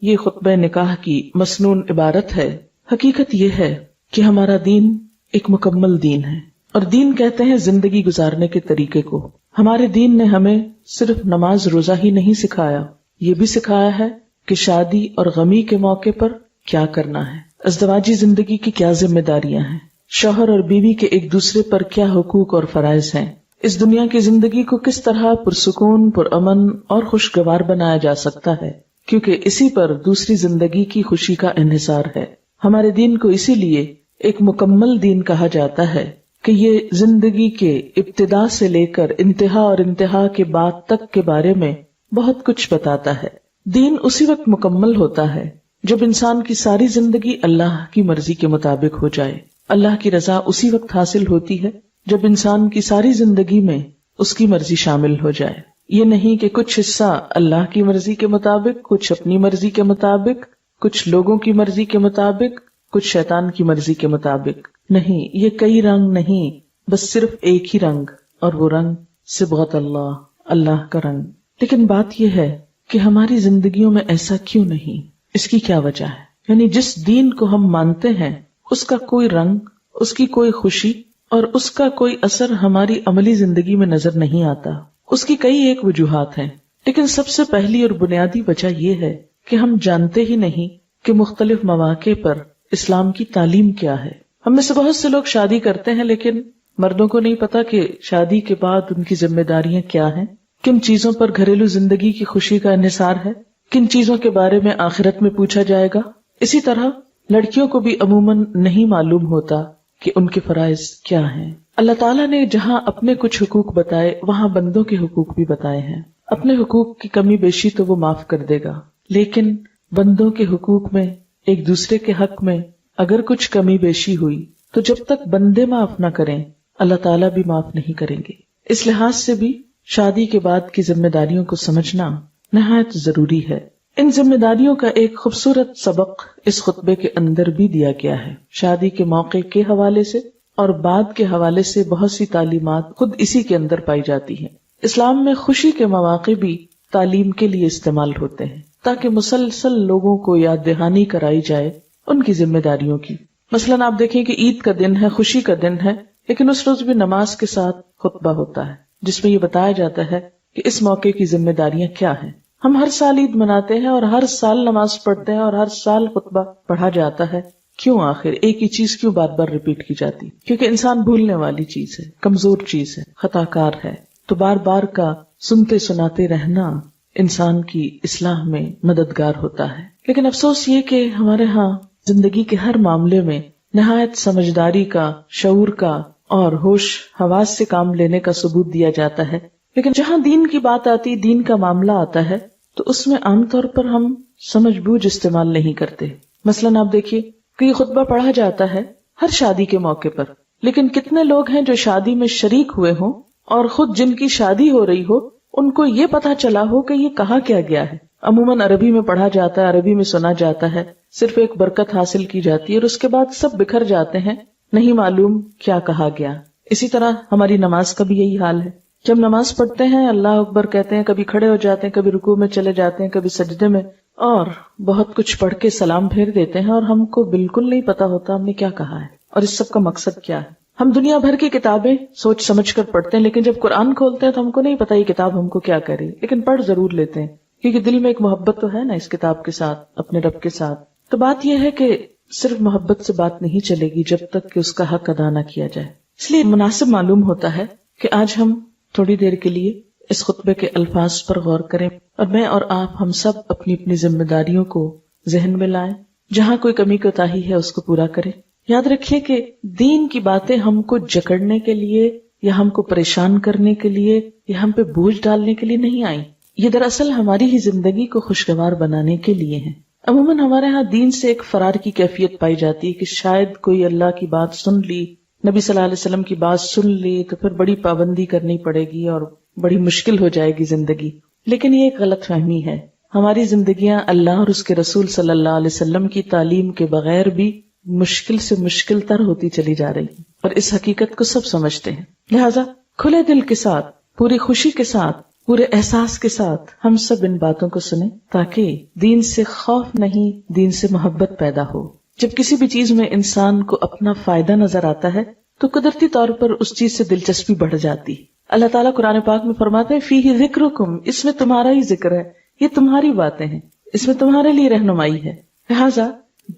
یہ خطبہ نکاح کی مسنون عبارت ہے، حقیقت یہ ہے کہ ہمارا دین ایک مکمل دین ہے، اور دین کہتے ہیں زندگی گزارنے کے طریقے کو۔ ہمارے دین نے ہمیں صرف نماز روزہ ہی نہیں سکھایا، یہ بھی سکھایا ہے کہ شادی اور غمی کے موقع پر کیا کرنا ہے، ازدواجی زندگی کی کیا ذمہ داریاں ہیں، شوہر اور بیوی کے ایک دوسرے پر کیا حقوق اور فرائض ہیں، اس دنیا کی زندگی کو کس طرح پرسکون، پرامن اور خوشگوار بنایا جا سکتا ہے، کیونکہ اسی پر دوسری زندگی کی خوشی کا انحصار ہے۔ ہمارے دین کو اسی لیے ایک مکمل دین کہا جاتا ہے کہ یہ زندگی کے ابتدا سے لے کر انتہا اور انتہا کے بعد تک کے بارے میں بہت کچھ بتاتا ہے۔ دین اسی وقت مکمل ہوتا ہے جب انسان کی ساری زندگی اللہ کی مرضی کے مطابق ہو جائے۔ اللہ کی رضا اسی وقت حاصل ہوتی ہے جب انسان کی ساری زندگی میں اس کی مرضی شامل ہو جائے۔ یہ نہیں کہ کچھ حصہ اللہ کی مرضی کے مطابق، کچھ اپنی مرضی کے مطابق، کچھ لوگوں کی مرضی کے مطابق، کچھ شیطان کی مرضی کے مطابق۔ نہیں، یہ کئی رنگ نہیں، بس صرف ایک ہی رنگ، اور وہ رنگ صبغت اللہ، اللہ کا رنگ۔ لیکن بات یہ ہے کہ ہماری زندگیوں میں ایسا کیوں نہیں؟ اس کی کیا وجہ ہے؟ یعنی جس دین کو ہم مانتے ہیں اس کا کوئی رنگ، اس کی کوئی خوشی اور اس کا کوئی اثر ہماری عملی زندگی میں نظر نہیں آتا۔ اس کی کئی ایک وجوہات ہیں، لیکن سب سے پہلی اور بنیادی وجہ یہ ہے کہ ہم جانتے ہی نہیں کہ مختلف مواقع پر اسلام کی تعلیم کیا ہے۔ ہم میں سے بہت سے لوگ شادی کرتے ہیں، لیکن مردوں کو نہیں پتا کہ شادی کے بعد ان کی ذمہ داریاں کیا ہیں، کن چیزوں پر گھریلو زندگی کی خوشی کا انحصار ہے، کن چیزوں کے بارے میں آخرت میں پوچھا جائے گا۔ اسی طرح لڑکیوں کو بھی عموماً نہیں معلوم ہوتا کہ ان کے فرائض کیا ہیں۔ اللہ تعالیٰ نے جہاں اپنے کچھ حقوق بتائے وہاں بندوں کے حقوق بھی بتائے ہیں۔ اپنے حقوق کی کمی بیشی تو وہ معاف کر دے گا، لیکن بندوں کے حقوق میں، ایک دوسرے کے حق میں اگر کچھ کمی بیشی ہوئی تو جب تک بندے معاف نہ کریں اللہ تعالیٰ بھی معاف نہیں کریں گے۔ اس لحاظ سے بھی شادی کے بعد کی ذمہ داریوں کو سمجھنا نہایت ضروری ہے۔ ان ذمہ داریوں کا ایک خوبصورت سبق اس خطبے کے اندر بھی دیا گیا ہے۔ شادی کے موقع کے حوالے سے اور بعد کے حوالے سے بہت سی تعلیمات خود اسی کے اندر پائی جاتی ہیں۔ اسلام میں خوشی کے مواقع بھی تعلیم کے لیے استعمال ہوتے ہیں تاکہ مسلسل لوگوں کو یاد دہانی کرائی جائے ان کی ذمہ داریوں کی۔ مثلاً آپ دیکھیں کہ عید کا دن ہے، خوشی کا دن ہے، لیکن اس روز بھی نماز کے ساتھ خطبہ ہوتا ہے جس میں یہ بتایا جاتا ہے کہ اس موقع کی ذمہ داریاں کیا ہیں۔ ہم ہر سال عید مناتے ہیں اور ہر سال نماز پڑھتے ہیں اور ہر سال خطبہ پڑھا جاتا ہے، کیوں؟ آخر ایک ہی چیز کیوں بار بار ریپیٹ کی جاتی؟ کیونکہ انسان بھولنے والی چیز ہے، کمزور چیز ہے، خطا کار ہے، تو بار بار کا سنتے سناتے رہنا انسان کی اصلاح میں مددگار ہوتا ہے۔ لیکن افسوس یہ کہ ہمارے ہاں زندگی کے ہر معاملے میں نہایت سمجھداری کا، شعور کا اور ہوش حواس سے کام لینے کا ثبوت دیا جاتا ہے، لیکن جہاں دین کی بات آتی، دین کا معاملہ آتا ہے تو اس میں عام طور پر ہم سمجھ بوجھ استعمال نہیں کرتے۔ مثلاً آپ دیکھیے کہ یہ خطبہ پڑھا جاتا ہے ہر شادی کے موقع پر، لیکن کتنے لوگ ہیں جو شادی میں شریک ہوئے ہوں اور خود جن کی شادی ہو رہی ہو ان کو یہ پتا چلا ہو کہ یہ کہا کیا گیا ہے۔ عموماً عربی میں پڑھا جاتا ہے، عربی میں سنا جاتا ہے، صرف ایک برکت حاصل کی جاتی ہے اور اس کے بعد سب بکھر جاتے ہیں، نہیں معلوم کیا کہا گیا۔ اسی طرح ہماری نماز کا بھی یہی حال ہے۔ جب نماز پڑھتے ہیں اللہ اکبر کہتے ہیں، کبھی کھڑے ہو جاتے ہیں، کبھی رکوع میں چلے جاتے ہیں، کبھی سجدے میں، اور بہت کچھ پڑھ کے سلام پھیر دیتے ہیں اور ہم کو بالکل نہیں پتا ہوتا ہم نے کیا کہا ہے اور اس سب کا مقصد کیا ہے۔ ہم دنیا بھر کی کتابیں سوچ سمجھ کر پڑھتے ہیں، لیکن جب قرآن کھولتے ہیں تو ہم کو نہیں پتا یہ کتاب ہم کو کیا کہہ رہی، لیکن پڑھ ضرور لیتے ہیں کیونکہ دل میں ایک محبت تو ہے نا اس کتاب کے ساتھ، اپنے رب کے ساتھ۔ تو بات یہ ہے کہ صرف محبت سے بات نہیں چلے گی جب تک کہ اس کا حق ادا نہ کیا جائے۔ اس لیے مناسب معلوم ہوتا ہے کہ آج ہم تھوڑی دیر کے لیے اس خطبے کے الفاظ پر غور کریں اور میں اور آپ ہم سب اپنی اپنی ذمہ داریوں کو ذہن میں لائیں، جہاں کوئی کمی کوتاہی ہے اس کو پورا کریں۔ یاد رکھیے کہ دین کی باتیں ہم کو جکڑنے کے لیے یا ہم کو پریشان کرنے کے لیے یا ہم پہ بوجھ ڈالنے کے لیے نہیں آئیں، یہ دراصل ہماری ہی زندگی کو خوشگوار بنانے کے لیے ہیں۔ عموماً ہمارے ہاں دین سے ایک فرار کی کیفیت پائی جاتی ہے کہ شاید کوئی اللہ کی بات سن لی، نبی صلی اللہ علیہ وسلم کی بات سن لی تو پھر بڑی پابندی کرنی پڑے گی اور بڑی مشکل ہو جائے گی زندگی۔ لیکن یہ ایک غلط فہمی ہے۔ ہماری زندگیاں اللہ اور اس کے رسول صلی اللہ علیہ وسلم کی تعلیم کے بغیر بھی مشکل سے مشکل تر ہوتی چلی جا رہی ہیں اور اس حقیقت کو سب سمجھتے ہیں۔ لہٰذا کھلے دل کے ساتھ، پوری خوشی کے ساتھ پورے احساس کے ساتھ ہم سب ان باتوں کو سنیں تاکہ دین سے خوف نہیں، دین سے محبت پیدا ہو۔ جب کسی بھی چیز میں انسان کو اپنا فائدہ نظر آتا ہے تو قدرتی طور پر اس چیز سے دلچسپی بڑھ جاتی۔ اللہ تعالیٰ قرآن پاک میں فرماتے ہیں فیہ ذکرکم، اس میں تمہارا ہی ذکر ہے، یہ تمہاری باتیں ہیں، اس میں تمہارے لیے رہنمائی ہے۔ لہٰذا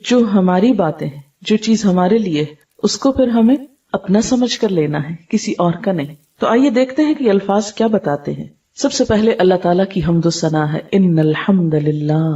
جو ہماری باتیں ہیں، جو چیز ہمارے لیے ہے، اس کو پھر ہمیں اپنا سمجھ کر لینا ہے، کسی اور کا نہیں۔ تو آئیے دیکھتے ہیں کہ الفاظ کیا بتاتے ہیں۔ سب سے پہلے اللہ تعالیٰ کی حمد و ثنا ہے، ان الحمد للہ،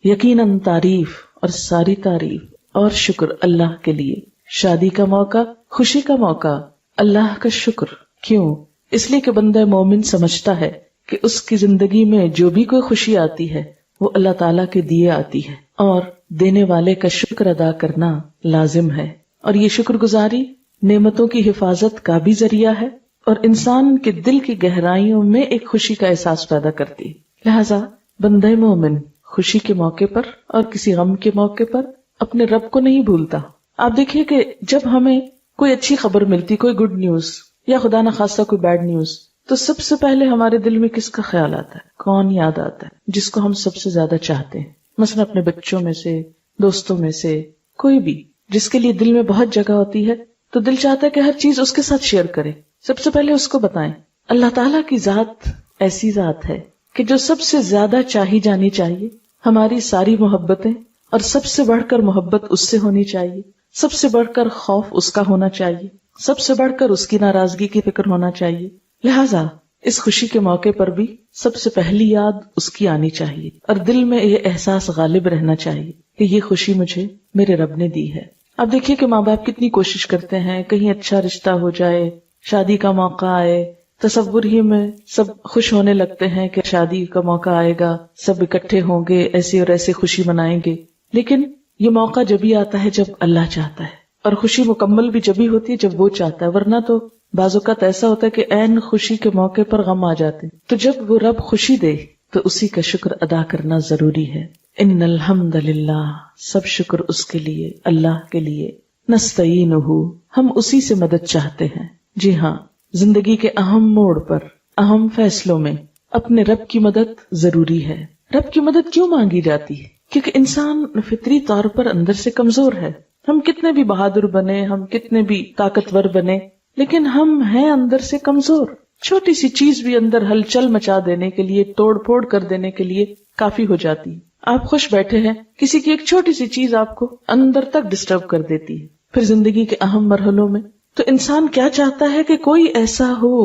یقیناً تعریف اور ساری تعریف اور شکر اللہ کے لیے۔ شادی کا موقع، خوشی کا موقع، اللہ کا شکر۔ کیوں؟ اس لیے کہ بندہ مومن سمجھتا ہے کہ اس کی زندگی میں جو بھی کوئی خوشی آتی ہے وہ اللہ تعالیٰ کے دیے آتی ہے، اور دینے والے کا شکر ادا کرنا لازم ہے، اور یہ شکر گزاری نعمتوں کی حفاظت کا بھی ذریعہ ہے اور انسان کے دل کی گہرائیوں میں ایک خوشی کا احساس پیدا کرتی ہے۔ لہٰذا بندہ مومن خوشی کے موقع پر اور کسی غم کے موقع پر اپنے رب کو نہیں بھولتا۔ آپ دیکھیے کہ جب ہمیں کوئی اچھی خبر ملتی، کوئی گڈ نیوز یا خدا نخواستہ کوئی بیڈ نیوز، تو سب سے پہلے ہمارے دل میں کس کا خیال آتا ہے؟ کون یاد آتا ہے؟ جس کو ہم سب سے زیادہ چاہتے ہیں، مثلا اپنے بچوں میں سے، دوستوں میں سے، کوئی بھی جس کے لیے دل میں بہت جگہ ہوتی ہے تو دل چاہتا ہے کہ ہر چیز اس کے ساتھ شیئر کرے، سب سے پہلے اس کو بتائیں۔ اللہ تعالیٰ کی ذات ایسی ذات ہے کہ جو سب سے زیادہ چاہی جانی چاہیے، ہماری ساری محبتیں، اور سب سے بڑھ کر محبت اس سے ہونی چاہیے، سب سے بڑھ کر خوف اس کا ہونا چاہیے، سب سے بڑھ کر اس کی ناراضگی کی فکر ہونا چاہیے۔ لہٰذا اس خوشی کے موقع پر بھی سب سے پہلی یاد اس کی آنی چاہیے، اور دل میں یہ احساس غالب رہنا چاہیے کہ یہ خوشی مجھے میرے رب نے دی ہے۔ اب دیکھیے کہ ماں باپ کتنی کوشش کرتے ہیں کہیں اچھا رشتہ ہو جائے، شادی کا موقع آئے، تصور ہی میں سب خوش ہونے لگتے ہیں کہ شادی کا موقع آئے گا، سب اکٹھے ہوں گے، ایسے اور ایسے خوشی منائیں گے۔ لیکن یہ موقع جبھی آتا ہے جب اللہ چاہتا ہے، اور خوشی مکمل بھی جبھی ہوتی ہے جب وہ چاہتا ہے، ورنہ تو بعض اوقات ایسا ہوتا ہے کہ عین خوشی کے موقع پر غم آ جاتے ہیں۔ تو جب وہ رب خوشی دے تو اسی کا شکر ادا کرنا ضروری ہے۔ ان الحمد للہ، سب شکر اس کے لیے، اللہ کے لیے۔ نستعینہ، ہم اسی سے مدد چاہتے ہیں۔ جی ہاں، زندگی کے اہم موڑ پر، اہم فیصلوں میں اپنے رب کی مدد ضروری ہے۔ رب کی مدد کیوں مانگی جاتی ہے؟ کیونکہ انسان فطری طور پر اندر سے کمزور ہے۔ ہم کتنے بھی بہادر بنے، ہم کتنے بھی طاقتور بنے، لیکن ہم ہیں اندر سے کمزور۔ چھوٹی سی چیز بھی اندر ہلچل مچا دینے کے لیے، توڑ پھوڑ کر دینے کے لیے کافی ہو جاتی ہے۔ آپ خوش بیٹھے ہیں، کسی کی ایک چھوٹی سی چیز آپ کو اندر تک ڈسٹرب کر دیتی ہے۔ پھر زندگی کے اہم مرحلوں میں تو انسان کیا چاہتا ہے کہ کوئی ایسا ہو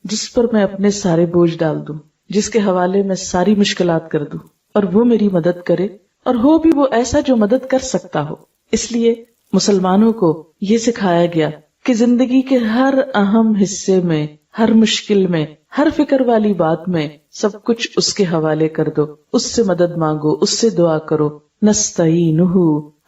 جس پر میں اپنے سارے بوجھ ڈال دوں، جس کے حوالے میں ساری مشکلات کر دوں، اور وہ میری مدد کرے، اور ہو بھی وہ ایسا جو مدد کر سکتا ہو۔ اس لیے مسلمانوں کو یہ سکھایا گیا کہ زندگی کے ہر اہم حصے میں، ہر مشکل میں، ہر فکر والی بات میں سب کچھ اس کے حوالے کر دو، اس سے مدد مانگو، اس سے دعا کرو۔ نستعینہ،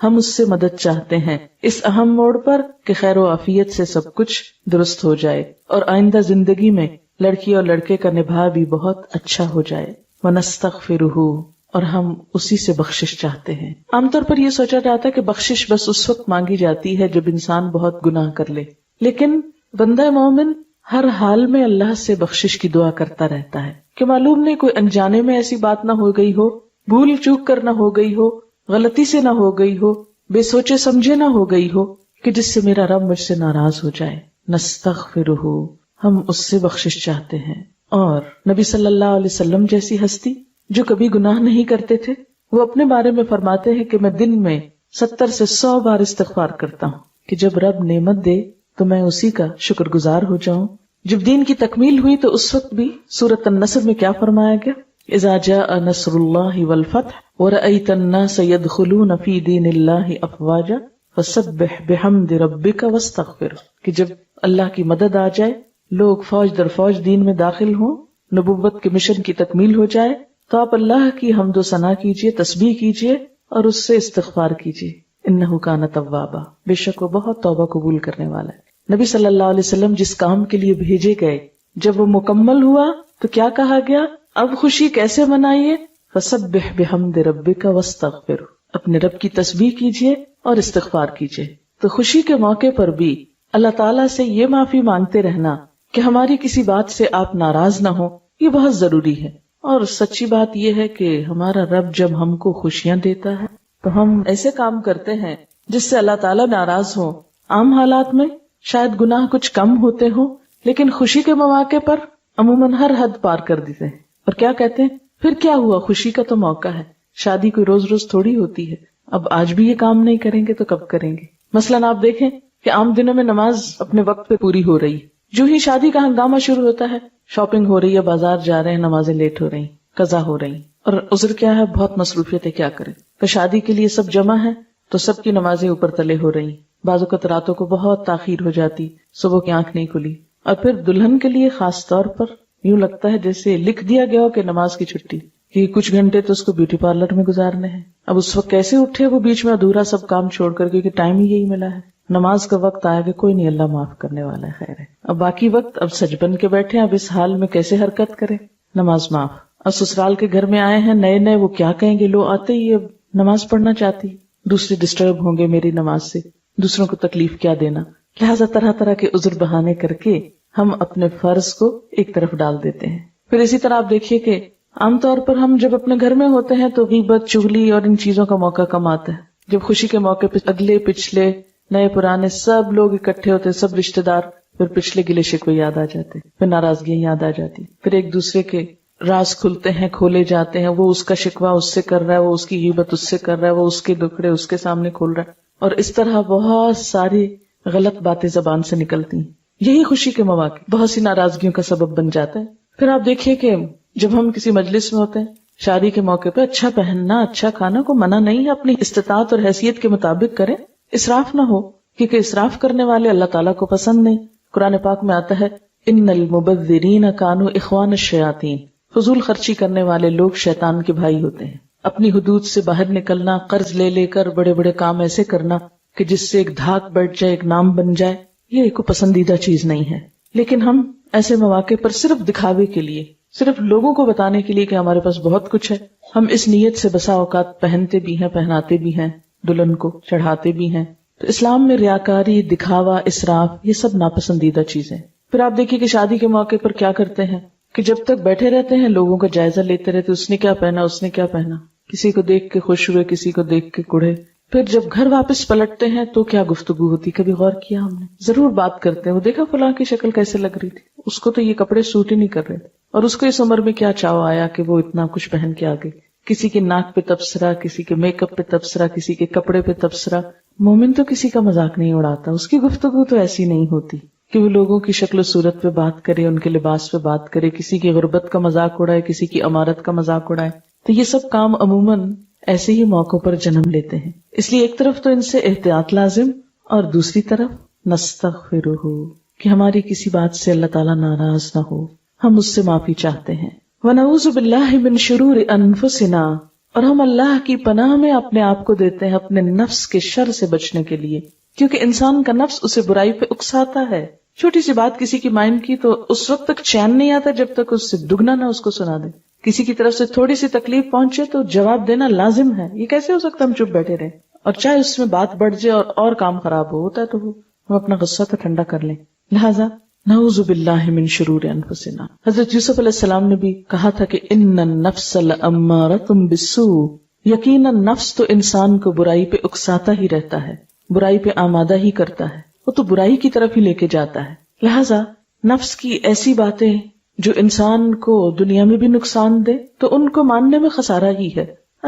ہم اس سے مدد چاہتے ہیں اس اہم موڑ پر کہ خیر و عافیت سے سب کچھ درست ہو جائے، اور آئندہ زندگی میں لڑکی اور لڑکے کا نبھا بھی بہت اچھا ہو جائے۔ ونستغفرہ، اور ہم اسی سے بخشش چاہتے ہیں۔ عام طور پر یہ سوچا جاتا ہے کہ بخشش بس اس وقت مانگی جاتی ہے جب انسان بہت گناہ کر لے، لیکن بندہ مومن ہر حال میں اللہ سے بخشش کی دعا کرتا رہتا ہے کہ معلوم نہیں کوئی انجانے میں ایسی بات نہ ہو گئی ہو، بھول چوک کر نہ ہو گئی ہو، غلطی سے نہ ہو گئی ہو، بے سوچے سمجھے نہ ہو گئی ہو کہ جس سے میرا رب مجھ سے ناراض ہو جائے۔ نستغفرہ، ہم اس سے بخشش چاہتے ہیں۔ اور نبی صلی اللہ علیہ وسلم جیسی ہستی جو کبھی گناہ نہیں کرتے تھے، وہ اپنے بارے میں فرماتے ہیں کہ میں دن میں 70 سے 100 بار استغفار کرتا ہوں کہ جب رب نعمت دے تو میں اسی کا شکر گزار ہو جاؤں۔ جب دین کی تکمیل ہوئی تو اس وقت بھی سورۃ النصر میں کیا فرمایا گیا؟ اذا جاء نصر اللہ والفتح ورأیت الناس يدخلون فی دین اللہ افواجا فسبح بحمد ربک واستغفر، کہ جب اللہ کی مدد آ جائے، لوگ فوج در فوج دین میں داخل ہوں، نبوت کے مشن کی تکمیل ہو جائے، تو آپ اللہ کی حمد و ثنا کیجئے، تسبیح کیجئے اور اس سے استغفار کیجئے۔ انہ کان توابا، بے شک وہ بہت توبہ قبول کرنے والا ہے۔ نبی صلی اللہ علیہ وسلم جس کام کے لیے بھیجے گئے، جب وہ مکمل ہوا تو کیا کہا گیا؟ اب خوشی کیسے منائیے؟ فسبح بحمد ربک واستغفر، اپنے رب کی تسبیح کیجئے اور استغفار کیجئے۔ تو خوشی کے موقع پر بھی اللہ تعالیٰ سے یہ معافی مانگتے رہنا کہ ہماری کسی بات سے آپ ناراض نہ ہو، یہ بہت ضروری ہے. اور سچی بات یہ ہے کہ ہمارا رب جب ہم کو خوشیاں دیتا ہے تو ہم ایسے کام کرتے ہیں جس سے اللہ تعالیٰ ناراض ہو. عام حالات میں شاید گناہ کچھ کم ہوتے ہوں، لیکن خوشی کے مواقع پر عموماً ہر حد پار کر دیتے ہیں. اور کیا کہتے ہیں، پھر کیا ہوا، خوشی کا تو موقع ہے، شادی کوئی روز روز تھوڑی ہوتی ہے، اب آج بھی یہ کام نہیں کریں گے تو کب کریں گے. مثلاً آپ دیکھیں کہ عام دنوں میں نماز اپنے وقت پہ پوری ہو رہی، جو ہی شادی کا ہنگامہ شروع ہوتا ہے، شاپنگ ہو رہی ہے، بازار جا رہے ہیں، نمازیں لیٹ ہو رہی، قضا ہو رہی. اور عذر کیا ہے، بہت مصروفیت ہے، کیا کریں. تو شادی کے لیے سب جمع ہیں تو سب کی نمازیں اوپر تلے ہو رہی، بعض اوقات راتوں کو بہت تاخیر ہو جاتی، صبح کی آنکھ نہیں کھلی. اور پھر دلہن کے لیے خاص طور پر یوں لگتا ہے جیسے لکھ دیا گیا ہو کہ نماز کی چھٹی، کہ کچھ گھنٹے تو اس کو بیوٹی پارلر میں گزارنے ہیں. اب اس وقت کیسے اٹھے وہ بیچ میں ادھورا سب کام چھوڑ کر، کیونکہ ٹائم ہی یہی ملا ہے. نماز کا وقت آئے گا، کوئی نہیں، اللہ معاف کرنے والا ہے، خیر ہے. اب باقی وقت اب سج بن کے بیٹھے، اب اس حال میں کیسے حرکت کریں، نماز معاف. اب سسرال کے گھر میں آئے ہیں نئے، وہ کیا کہیں گے، لو آتے ہی اب نماز پڑھنا چاہتی، دوسرے ڈسٹرب ہوں گے میری نماز سے، دوسروں کو تکلیف کیا دینا. لہٰذا طرح طرح کے عذر بہانے کر کے ہم اپنے فرض کو ایک طرف ڈال دیتے ہیں. پھر اسی طرح آپ دیکھیے کہ عام طور پر ہم جب اپنے گھر میں ہوتے ہیں تو غیبت، چغلی اور ان چیزوں کا موقع کم آتا ہے. جب خوشی کے موقع پہ اگلے پچھلے نئے پرانے سب لوگ اکٹھے ہوتے، سب رشتے دار، پھر پچھلے گلے شکوے یاد آ جاتے، پھر ناراضگیاں یاد آ جاتی، پھر ایک دوسرے کے راز کھلتے ہیں، کھولے جاتے ہیں. وہ اس کا شکوہ اس سے کر رہا ہے، وہ اس کی غیبت اس سے کر رہا ہے، وہ اس کے دکھڑے اس کے سامنے کھول رہا ہے، اور اس طرح بہت ساری غلط باتیں زبان سے نکلتی ہیں. یہی خوشی کے مواقع بہت سی ناراضگیوں کا سبب بن جاتا ہے. پھر آپ دیکھیے کہ جب ہم کسی مجلس میں ہوتے ہیں، شادی کے موقع پہ اچھا پہننا، اچھا کھانا کو منع نہیں ہے، اپنی استطاعت اور حیثیت کے مطابق کریں، اسراف نہ ہو، کیونکہ اسراف کرنے والے اللہ تعالیٰ کو پسند نہیں. قرآن پاک میں آتا ہے ان المبذرین کانوا اخوان الشیاطین، فضول خرچی کرنے والے لوگ شیطان کے بھائی ہوتے ہیں. اپنی حدود سے باہر نکلنا، قرض لے لے کر بڑے بڑے کام ایسے کرنا کہ جس سے ایک دھاک بیٹھ جائے، ایک نام بن جائے، یہ ایک پسندیدہ چیز نہیں ہے. لیکن ہم ایسے مواقع پر صرف دکھاوے کے لیے، صرف لوگوں کو بتانے کے لیے کہ ہمارے پاس بہت کچھ ہے، ہم اس نیت سے بسا اوقات پہنتے بھی ہیں، پہناتے بھی ہیں، دلہن کو چڑھاتے بھی ہیں. تو اسلام میں ریاکاری، دکھاوا، اسراف، یہ سب ناپسندیدہ چیزیں. پھر آپ دیکھیے کہ شادی کے موقع پر کیا کرتے ہیں کہ جب تک بیٹھے رہتے ہیں لوگوں کا جائزہ لیتے رہتے، اس نے کیا پہنا، اس نے کیا پہنا، کسی کو دیکھ کے خوش ہوئے، کسی کو دیکھ کے کڑھے. پھر جب گھر واپس پلٹتے ہیں تو کیا گفتگو ہوتی، کبھی غور کیا ہم نے؟ ضرور بات کرتے ہیں، وہ دیکھا فلاں کی شکل کیسے لگ رہی تھی، اس کو تو یہ کپڑے سوٹ ہی نہیں کر رہے تھے، اور اس کو اس عمر میں کیا چاو آیا کہ وہ اتنا کچھ پہن کے آ گئی. کسی کے ناک پہ تبصرہ، کسی کے میک اپ پہ تبصرہ، کسی کے کپڑے پہ تبصرہ. مومن تو کسی کا مذاق نہیں اڑاتا، اس کی گفتگو تو ایسی نہیں ہوتی کہ وہ لوگوں کی شکل و صورت پہ بات کرے، ان کے لباس پہ بات کرے، کسی کی غربت کا مذاق اڑائے، کسی کی امارت کا مذاق اڑائے. تو یہ سب کام عموماً ایسے ہی موقعوں پر جنم لیتے ہیں. اس لیے ایک طرف تو ان سے احتیاط لازم، اور دوسری طرف نستغفرہ، کہ ہماری کسی بات سے اللہ تعالیٰ ناراض نہ ہو، ہم اس سے معافی چاہتے ہیں. ونعوذ باللہ من شرور انفسنا، اور ہم اللہ کی پناہ میں اپنے آپ کو دیتے ہیں اپنے نفس کے شر سے بچنے کے لیے، کیونکہ انسان کا نفس اسے برائی پہ اکساتا ہے. چھوٹی سی بات کسی کی مائنڈ کی تو اس وقت تک چین نہیں آتا جب تک اس سے دگنا نہ اس کو سنا دے. کسی کی طرف سے تھوڑی سی تکلیف پہنچے تو جواب دینا لازم ہے. یہ کیسے ہو سکتا ہم چپ بیٹھے رہیں، اور چاہے اس میں بات بڑھ جائے اور کام خراب ہوتا ہے تو ہم اپنا غصہ تو ٹھنڈا کر لیں. لہٰذا نعوذ باللہ من شرور انفسنا. حضرت یوسف علیہ السلام نے بھی کہا تھا کہ ان النفس لامارۃ بالسوء، یقیناً نفس تو انسان کو برائی پہ اکساتا ہی رہتا ہے، برائی پہ آمادہ ہی کرتا ہے، وہ تو برائی کی طرف ہی لے کے جاتا ہے. لہٰذا نفس کی ایسی باتیں جو انسان کو دنیا میں بھی نقصان دے تو ان کو ماننے میں خسارہ ہی ہے.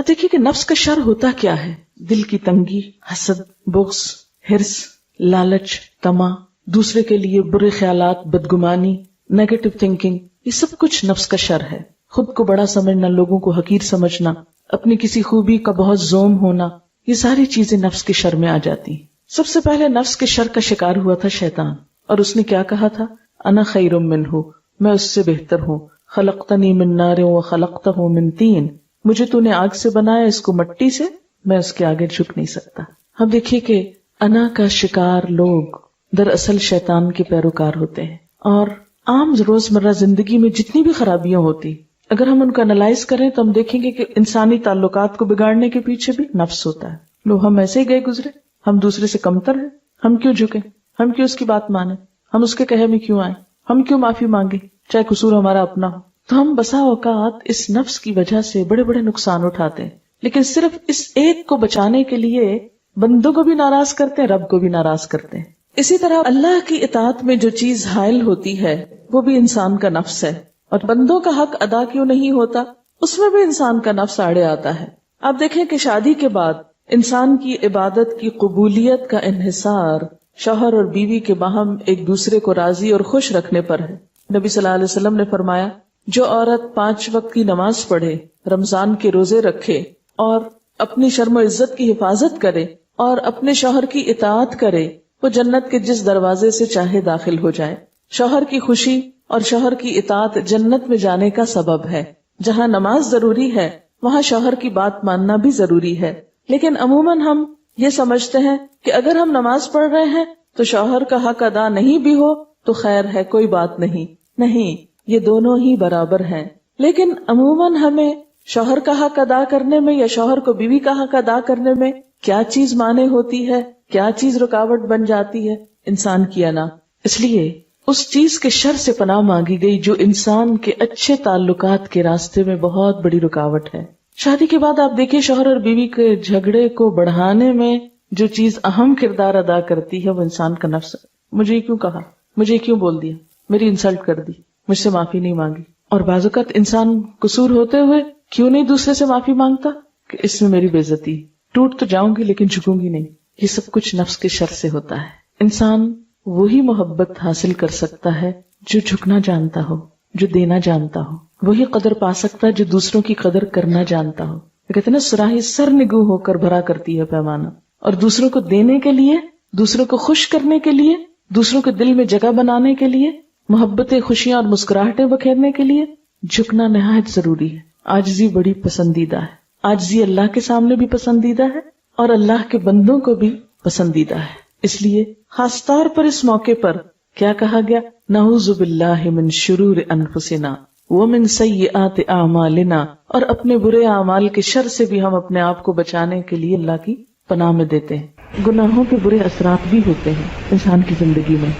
دیکھیے کہ نفس کا شر ہوتا کیا ہے، دل کی تنگی، حسد، بغض، حرص، لالچ، طمع، دوسرے کے لیے برے خیالات، بدگمانی، نیگیٹو تھنکنگ، یہ سب کچھ نفس کا شر ہے. خود کو بڑا سمجھنا، لوگوں کو حقیر سمجھنا، اپنی کسی خوبی کا بہت زوم ہونا، یہ ساری چیزیں نفس کے شر میں آ جاتی ہیں. سب سے پہلے نفس کے شر کا شکار ہوا تھا شیطان، اور اس نے کیا کہا تھا، انا خیر منہ، میں اس سے بہتر ہوں، خلقتنی من نار وخلقتہ من طین، مجھے تو نے آگ سے بنایا، اس کو مٹی سے، میں اس کے آگے جھک نہیں سکتا. اب دیکھیے کہ انا کا شکار لوگ دراصل شیطان کے پیروکار ہوتے ہیں، اور عام روزمرہ زندگی میں جتنی بھی خرابیاں ہوتی، اگر ہم ان کا انالائز کریں تو ہم دیکھیں گے کہ انسانی تعلقات کو بگاڑنے کے پیچھے بھی نفس ہوتا ہے. لو ہم ایسے ہی گئے گزرے، ہم دوسرے سے کمتر ہیں، ہم کیوں جھکیں، ہم کیوں اس کی بات مانیں، ہم اس کے کہے میں کیوں آئیں، ہم کیوں معافی مانگیں چاہے قصور ہمارا اپنا ہو. تو ہم بسا اوقات اس نفس کی وجہ سے بڑے بڑے نقصان اٹھاتے ہیں، لیکن صرف اس ایک کو بچانے کے لیے بندوں کو بھی ناراض کرتے ہیں، رب کو بھی ناراض کرتے ہیں۔ اسی طرح اللہ کی اطاعت میں جو چیز حائل ہوتی ہے وہ بھی انسان کا نفس ہے، اور بندوں کا حق ادا کیوں نہیں ہوتا اس میں بھی انسان کا نفس آڑے آتا ہے۔ آپ دیکھیں کہ شادی کے بعد انسان کی عبادت کی قبولیت کا انحصار شوہر اور بیوی کے باہم ایک دوسرے کو راضی اور خوش رکھنے پر ہے۔ نبی صلی اللہ علیہ وسلم نے فرمایا، جو عورت 5 وقت کی نماز پڑھے، رمضان کے روزے رکھے اور اپنی شرم و عزت کی حفاظت کرے اور اپنے شوہر کی اطاعت کرے، وہ جنت کے جس دروازے سے چاہے داخل ہو جائے۔ شوہر کی خوشی اور شوہر کی اطاعت جنت میں جانے کا سبب ہے۔ جہاں نماز ضروری ہے وہاں شوہر کی بات ماننا بھی ضروری ہے، لیکن عموماً ہم یہ سمجھتے ہیں کہ اگر ہم نماز پڑھ رہے ہیں تو شوہر کا حق ادا نہیں بھی ہو تو خیر ہے، کوئی بات نہیں، یہ دونوں ہی برابر ہیں۔ لیکن عموماً ہمیں شوہر کا حق ادا کرنے میں یا شوہر کو بیوی کا حق ادا کرنے میں کیا چیز مانے ہوتی ہے، کیا چیز رکاوٹ بن جاتی ہے؟ انسان کی انا۔ اس لیے اس چیز کے شر سے پناہ مانگی گئی جو انسان کے اچھے تعلقات کے راستے میں بہت بڑی رکاوٹ ہے۔ شادی کے بعد آپ دیکھیں شوہر اور بیوی کے جھگڑے کو بڑھانے میں جو چیز اہم کردار ادا کرتی ہے وہ انسان کا نفس ہے۔ مجھے کیوں کہا، مجھے کیوں بول دیا، میری انسلٹ کر دی، مجھ سے معافی نہیں مانگی۔ اور بعض اوقات انسان قصور ہوتے ہوئے کیوں نہیں دوسرے سے معافی مانگتا کہ اس میں میری بے عزتی، ٹوٹ تو جاؤں گی لیکن جھکوں گی نہیں۔ یہ سب کچھ نفس کے شر سے ہوتا ہے۔ انسان وہی محبت حاصل کر سکتا ہے جو جھکنا جانتا ہو، جو دینا جانتا ہو۔ وہی قدر پا سکتا ہے جو دوسروں کی قدر کرنا جانتا ہو۔ کہتے ہیں نا، سراہی سر نگو ہو کر بھرا کرتی ہے پیمانہ۔ اور دوسروں کو دینے کے لیے، دوسروں کو خوش کرنے کے لیے، دوسروں کے دل میں جگہ بنانے کے لیے، محبتیں، خوشیاں اور مسکراہٹیں بکھیرنے کے لیے جھکنا نہایت ضروری ہے۔ عاجزی بڑی پسندیدہ ہے۔ عاجزی اللہ کے سامنے بھی پسندیدہ ہے اور اللہ کے بندوں کو بھی پسندیدہ ہے۔ اس لیے خاص طور پر اس موقع پر کیا کہا گیا؟ نعوذ باللہ من شرور انفسنا ومن سیئات اعمالنا، اور اپنے برے اعمال کے شر سے بھی ہم اپنے آپ کو بچانے کے لیے اللہ کی پناہ میں دیتے ہیں۔ گناہوں کے برے اثرات بھی ہوتے ہیں انسان کی زندگی میں۔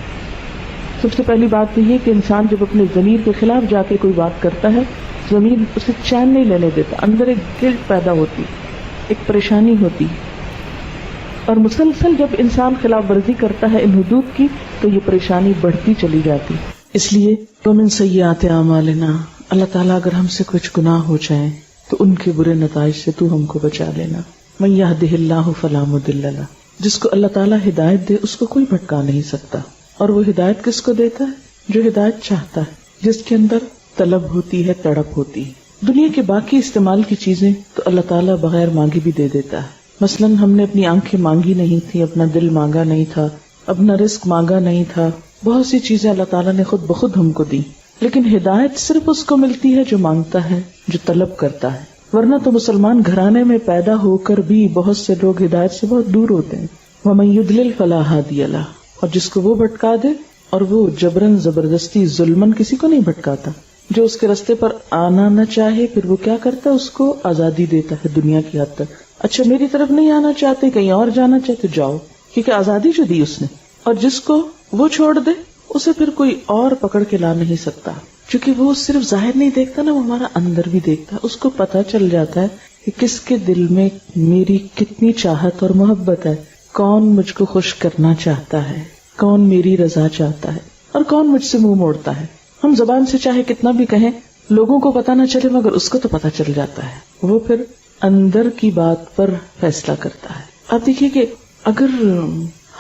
سب سے پہلی بات تو یہ کہ انسان جب اپنے ضمیر کے خلاف جا کے کوئی بات کرتا ہے، ضمیر اسے چین نہیں لینے دیتا، اندر ایک گلٹ پیدا ہوتی، ایک پریشانی ہوتی، اور مسلسل جب انسان خلاف ورزی کرتا ہے ان حدود کی تو یہ پریشانی بڑھتی چلی جاتی۔ اس لیے ومن سیئات اعمالنا، اللہ تعالیٰ اگر ہم سے کچھ گناہ ہو جائیں تو ان کے برے نتائج سے تو ہم کو بچا لینا۔ من یہدہ اللہ فلا مضل لہ، جس کو اللہ تعالیٰ ہدایت دے اس کو کوئی بھٹکا نہیں سکتا۔ اور وہ ہدایت کس کو دیتا ہے؟ جو ہدایت چاہتا ہے، جس کے اندر طلب ہوتی ہے، تڑپ ہوتی ہے۔ دنیا کے باقی استعمال کی چیزیں تو اللہ تعالیٰ بغیر مانگے بھی دے دیتا ہے۔ مثلاً ہم نے اپنی آنکھیں مانگی نہیں تھی، اپنا دل مانگا نہیں تھا، اپنا رزق مانگا نہیں تھا، بہت سی چیزیں اللہ تعالیٰ نے خود بخود ہم کو دی، لیکن ہدایت صرف اس کو ملتی ہے جو مانگتا ہے، جو طلب کرتا ہے۔ ورنہ تو مسلمان گھرانے میں پیدا ہو کر بھی بہت سے لوگ ہدایت سے بہت دور ہوتے ہیں۔ وَمَن يُضْلِلْ فَلَا هَادِيَ لَهُ، اور جس کو وہ بھٹکا دے، اور وہ جبرن زبردستی ظلمن کسی کو نہیں بھٹکاتا۔ جو اس کے راستے پر آنا نہ چاہے پھر وہ کیا کرتا ہے؟ اس کو آزادی دیتا ہے دنیا کی حد تک۔ اچھا میری طرف نہیں آنا چاہتے، کہیں اور جانا چاہتے جاؤ، کیونکہ آزادی جو دی اس نے۔ اور جس کو وہ چھوڑ دے اسے پھر کوئی اور پکڑ کے لا نہیں سکتا، کیونکہ وہ صرف ظاہر نہیں دیکھتا نا، وہ ہمارا اندر بھی دیکھتا ہے۔ اس کو پتا چل جاتا ہے کہ کس کے دل میں میری کتنی چاہت اور محبت ہے، کون مجھ کو خوش کرنا چاہتا ہے، کون میری رضا چاہتا ہے اور کون مجھ سے منہ موڑتا ہے۔ ہم زبان سے چاہے کتنا بھی کہیں، لوگوں کو پتا نہ چلے مگر اس کو تو پتا چل جاتا ہے۔ وہ پھر اندر کی بات پر فیصلہ کرتا ہے۔ آپ دیکھیے کہ اگر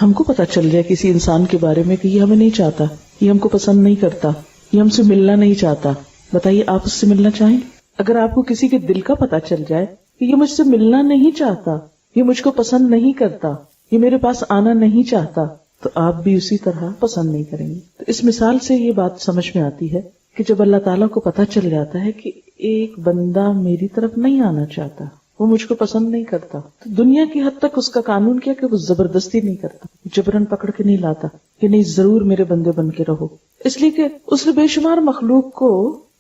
ہم کو پتا چل جائے کسی انسان کے بارے میں کہ یہ ہمیں نہیں چاہتا، یہ ہم کو پسند نہیں کرتا، یہ ہم سے ملنا نہیں چاہتا، بتائیے آپ اس سے ملنا چاہیں؟ اگر آپ کو کسی کے دل کا پتا چل جائے کہ یہ مجھ سے ملنا نہیں چاہتا، یہ مجھ کو پسند نہیں کرتا، یہ میرے پاس آنا نہیں چاہتا، تو آپ بھی اسی طرح پسند نہیں کریں گے۔ تو اس مثال سے یہ بات سمجھ میں آتی ہے کہ جب اللہ تعالیٰ کو پتا چل جاتا ہے کہ ایک بندہ میری طرف نہیں آنا چاہتا، وہ مجھ کو پسند نہیں کرتا، تو دنیا کی حد تک اس کا قانون کیا کہ وہ زبردستی نہیں کرتا، جبرن پکڑ کے نہیں لاتا کہ نہیں ضرور میرے بندے بن کے رہو، اس لیے کہ اس نے بے شمار مخلوق کو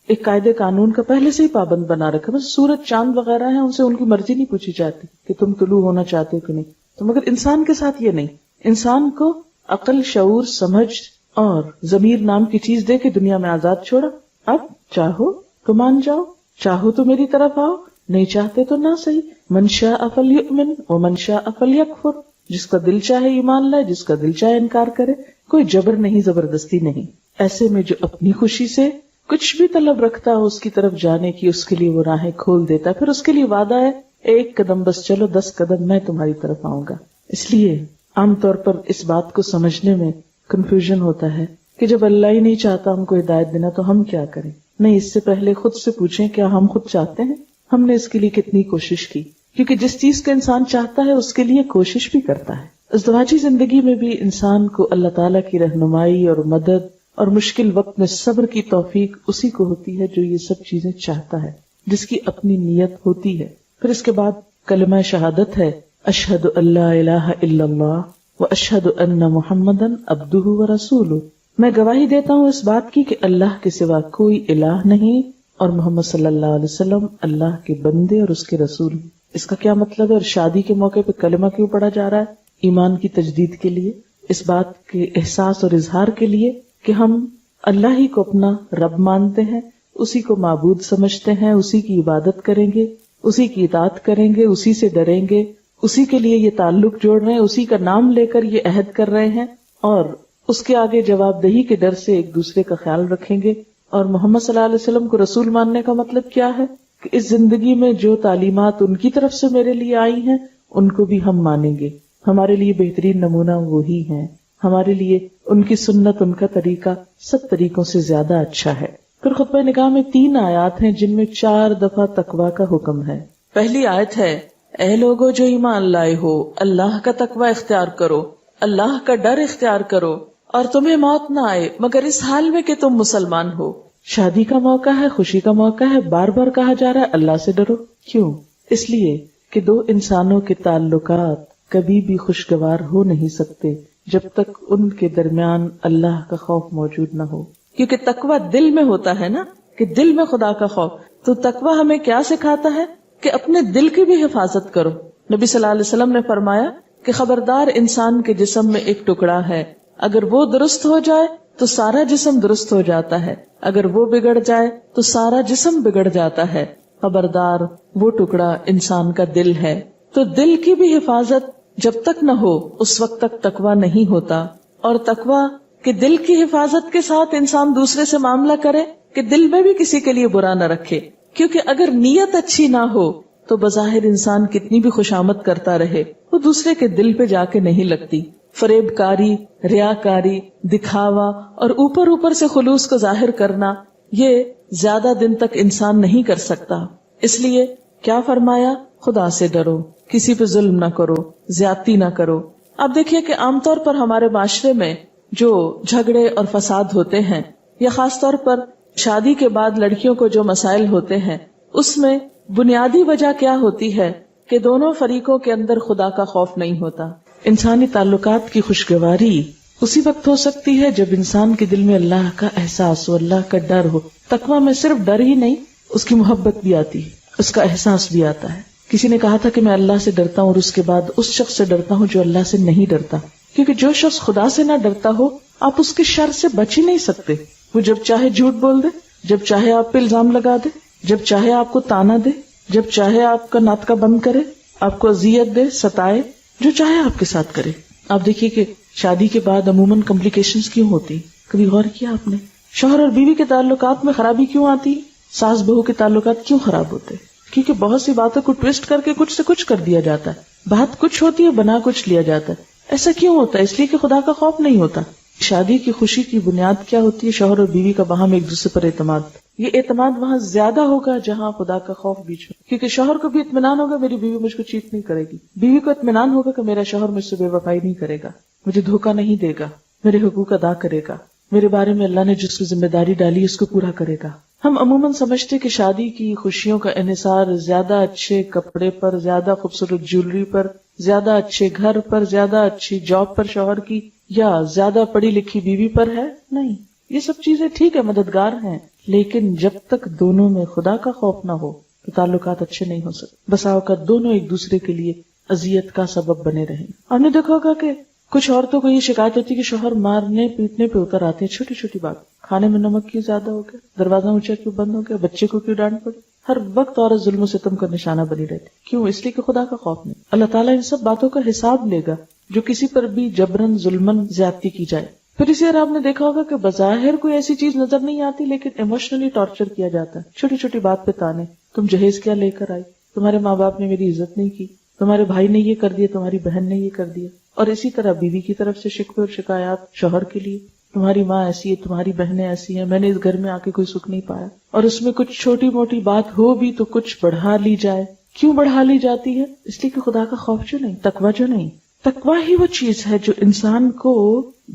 ایک قاعدے قانون کا پہلے سے ہی پابند بنا رکھا۔ بس سورج چاند وغیرہ ہیں، ان سے ان کی مرضی نہیں پوچھی جاتی کہ تم طلوع ہونا چاہتے ہو کہ نہیں۔ تو مگر انسان کے ساتھ یہ نہیں، انسان کو عقل، شعور، سمجھ اور ضمیر نام کی چیز دے کے دنیا میں آزاد چھوڑا، اب چاہو تو مان جاؤ، چاہو تو میری طرف آؤ، نہیں چاہتے تو نہ صحیح. من شاء فلیؤمن ومن شاء فلیکفر، جس کا دل چاہے ایمان لائے، جس کا دل چاہے انکار کرے. کوئی جبر نہیں، زبردستی نہیں. ایسے میں جو اپنی خوشی سے کچھ بھی طلب رکھتا ہو اس کی طرف جانے کی، اس کے لیے وہ راہیں کھول دیتا ہے. پھر اس کے لیے وعدہ ہے 1 قدم بس چلو، 10 قدم میں تمہاری طرف آؤں گا. اس لیے عام طور پر اس بات کو سمجھنے میں کنفیوژن ہوتا ہے کہ جب اللہ ہی نہیں چاہتا ہم کو ہدایت دینا تو ہم کیا کریں. نہیں، اس سے پہلے خود سے پوچھیں کیا ہم خود چاہتے ہیں؟ ہم نے اس کے لیے کتنی کوشش کی؟ کیونکہ جس چیز کو انسان چاہتا ہے اس کے لیے کوشش بھی کرتا ہے. ازدواجی زندگی میں بھی انسان کو اللہ تعالیٰ کی رہنمائی اور مدد اور مشکل وقت میں صبر کی توفیق اسی کو ہوتی ہے جو یہ سب چیزیں چاہتا ہے، جس کی اپنی نیت ہوتی ہے. پھر اس کے بعد کلمہ شہادت ہے، اشہد ان لا الہ الا اللہ و اشہد ان محمدن عبدہ و رسولہ. میں گواہی دیتا ہوں اس بات کی کہ اللہ کے سوا کوئی الہ نہیں اور محمد صلی اللہ علیہ وسلم اللہ کے بندے اور اس کے رسول. اس کا کیا مطلب ہے؟ اور شادی کے موقع پہ کلمہ کیوں پڑھا جا رہا ہے؟ ایمان کی تجدید کے لیے، اس بات کے احساس اور اظہار کے لیے کہ ہم اللہ ہی کو اپنا رب مانتے ہیں، اسی کو معبود سمجھتے ہیں، اسی کی عبادت کریں گے، اسی کی اطاعت کریں گے، اسی سے ڈریں گے، اسی کے لیے یہ تعلق جوڑ رہے ہیں، اسی کا نام لے کر یہ عہد کر رہے ہیں، اور اس کے آگے جواب دہی کے ڈر سے ایک دوسرے کا خیال رکھیں گے. اور محمد صلی اللہ علیہ وسلم کو رسول ماننے کا مطلب کیا ہے؟ کہ اس زندگی میں جو تعلیمات ان کی طرف سے میرے لیے آئی ہیں ان کو بھی ہم مانیں گے. ہمارے لیے بہترین نمونہ وہی ہیں، ہمارے لیے ان کی سنت، ان کا طریقہ سب طریقوں سے زیادہ اچھا ہے. پھر خطبہ نکاح میں 3 آیات ہیں جن میں 4 دفعہ تقویٰ کا حکم ہے. پہلی آیت ہے، اے لوگو جو ایمان لائے ہو، اللہ کا تقویٰ اختیار کرو، اللہ کا ڈر اختیار کرو، اور تمہیں موت نہ آئے مگر اس حال میں کہ تم مسلمان ہو. شادی کا موقع ہے، خوشی کا موقع ہے، بار بار کہا جا رہا ہے اللہ سے ڈرو. کیوں؟ اس لیے کہ 2 انسانوں کے تعلقات کبھی بھی خوشگوار ہو نہیں سکتے جب تک ان کے درمیان اللہ کا خوف موجود نہ ہو. کیونکہ تقویٰ دل میں ہوتا ہے نا، کہ دل میں خدا کا خوف. تو تقویٰ ہمیں کیا سکھاتا ہے؟ کہ اپنے دل کی بھی حفاظت کرو. نبی صلی اللہ علیہ وسلم نے فرمایا کہ خبردار، انسان کے جسم میں ایک ٹکڑا ہے، اگر وہ درست ہو جائے تو سارا جسم درست ہو جاتا ہے، اگر وہ بگڑ جائے تو سارا جسم بگڑ جاتا ہے. خبردار، وہ ٹکڑا انسان کا دل ہے. تو دل کی بھی حفاظت جب تک نہ ہو اس وقت تک تقویٰ نہیں ہوتا. اور تقویٰ کہ دل کی حفاظت کے ساتھ انسان دوسرے سے معاملہ کرے کہ دل میں بھی کسی کے لیے برا نہ رکھے. کیونکہ اگر نیت اچھی نہ ہو تو بظاہر انسان کتنی بھی خوشامد کرتا رہے، وہ دوسرے کے دل پہ جا کے نہیں لگتی. فریب کاری، ریاکاری، دکھاوا اور اوپر سے خلوص کو ظاہر کرنا، یہ زیادہ دن تک انسان نہیں کر سکتا. اس لیے کیا فرمایا؟ خدا سے ڈرو، کسی پہ ظلم نہ کرو، زیادتی نہ کرو. اب دیکھیے کہ عام طور پر ہمارے معاشرے میں جو جھگڑے اور فساد ہوتے ہیں، یا خاص طور پر شادی کے بعد لڑکیوں کو جو مسائل ہوتے ہیں، اس میں بنیادی وجہ کیا ہوتی ہے؟ کہ دونوں فریقوں کے اندر خدا کا خوف نہیں ہوتا. انسانی تعلقات کی خوشگواری اسی وقت ہو سکتی ہے جب انسان کے دل میں اللہ کا احساس ہو، اللہ کا ڈر ہو. تقویٰ میں صرف ڈر ہی نہیں، اس کی محبت بھی آتی ہے، اس کا احساس بھی آتا ہے. کسی نے کہا تھا کہ میں اللہ سے ڈرتا ہوں اور اس کے بعد اس شخص سے ڈرتا ہوں جو اللہ سے نہیں ڈرتا. کیونکہ جو شخص خدا سے نہ ڈرتا ہو، آپ اس کے شر سے بچ ہی نہیں سکتے. وہ جب چاہے جھوٹ بول دے، جب چاہے آپ پہ الزام لگا دے، جب چاہے آپ کو تانا دے، جب چاہے آپ کا ناطقہ بند کرے، آپ کو اذیت دے، ستائے، جو چاہے آپ کے ساتھ کرے. آپ دیکھیے کہ شادی کے بعد عموماً کمپلیکیشنز کیوں ہوتی؟ کبھی غور کیا آپ نے؟ شوہر اور بیوی کے تعلقات میں خرابی کیوں آتی؟ ساس بہو کے تعلقات کیوں خراب ہوتے؟ کیونکہ بہت سی باتوں کو ٹویسٹ کر کے کچھ سے کچھ کر دیا جاتا ہے. بات کچھ ہوتی ہے، بنا کچھ لیا جاتا ہے. ایسا کیوں ہوتا ہے؟ اس لیے کہ خدا کا خوف نہیں ہوتا. شادی کی خوشی کی بنیاد کیا ہوتی ہے؟ شوہر اور بیوی کا باہم ایک دوسرے پر اعتماد. یہ اعتماد وہاں زیادہ ہوگا جہاں خدا کا خوف بیچ ہو. کیونکہ شوہر کو بھی اطمینان ہوگا میری بیوی مجھ کو چیٹ نہیں کرے گی، بیوی کو اطمینان ہوگا کہ میرا شوہر مجھ سے بے وفائی نہیں کرے گا، مجھے دھوکہ نہیں دے گا، میرے حقوق ادا کرے گا، میرے بارے میں اللہ نے جس کو ذمہ داری ڈالی اس کو پورا کرے گا. ہم عموماً سمجھتے کہ شادی کی خوشیوں کا انحصار زیادہ اچھے کپڑے پر، زیادہ خوبصورت جیولری پر، زیادہ اچھے گھر پر، زیادہ اچھی جاب پر شوہر کی، یا زیادہ پڑھی لکھی بیوی پر ہے. نہیں، یہ سب چیزیں ٹھیک ہے، مددگار ہیں، لیکن جب تک دونوں میں خدا کا خوف نہ ہو تو تعلقات اچھے نہیں ہو سکتے. بسا اوقات دونوں ایک دوسرے کے لیے اذیت کا سبب بنے رہیں. آپ نے دیکھا ہوگا کہ کچھ عورتوں کو یہ شکایت ہوتی ہے کہ شوہر مارنے پیٹنے پہ اتر آتے ہیں، چھوٹی چھوٹی بات، کھانے میں نمک کیوں زیادہ ہو گیا، دروازہ اونچا کیوں بند ہو گیا، بچے کو کیوں ڈانٹ پڑی، ہر وقت عورت ظلم و ستم کا نشانہ بنی رہتی. کیوں؟ اس لیے کہ خدا کا خوف نہیں. اللہ تعالیٰ ان سب باتوں کا حساب لے گا جو کسی پر بھی جبرن ظلمن زیادتی کی جائے. پھر اسی طرح آپ نے دیکھا ہوگا کہ بظاہر کوئی ایسی چیز نظر نہیں آتی لیکن ایموشنلی ٹارچر کیا جاتا ہے. چھوٹی چھوٹی بات پہ تانے، تم جہیز کیا لے کر آئی، تمہارے ماں باپ نے میری عزت نہیں کی، تمہارے بھائی نے یہ کر دیا، تمہاری بہن نے یہ کر دیا. اور اسی طرح بیوی کی طرف سے شکوے اور شکایات شوہر کے لیے، تمہاری ماں ایسی ہے، تمہاری بہنیں ایسی ہیں، میں نے اس گھر میں آ کے کوئی سکھ نہیں پایا. اور اس میں کچھ چھوٹی موٹی بات ہو بھی تو کچھ بڑھا لی جائے. کیوں بڑھا لی جاتی ہے؟ اس لیے کہ خدا کا خوف جو نہیں، تقویٰ جو نہیں. تقویٰ ہی وہ چیز ہے جو انسان کو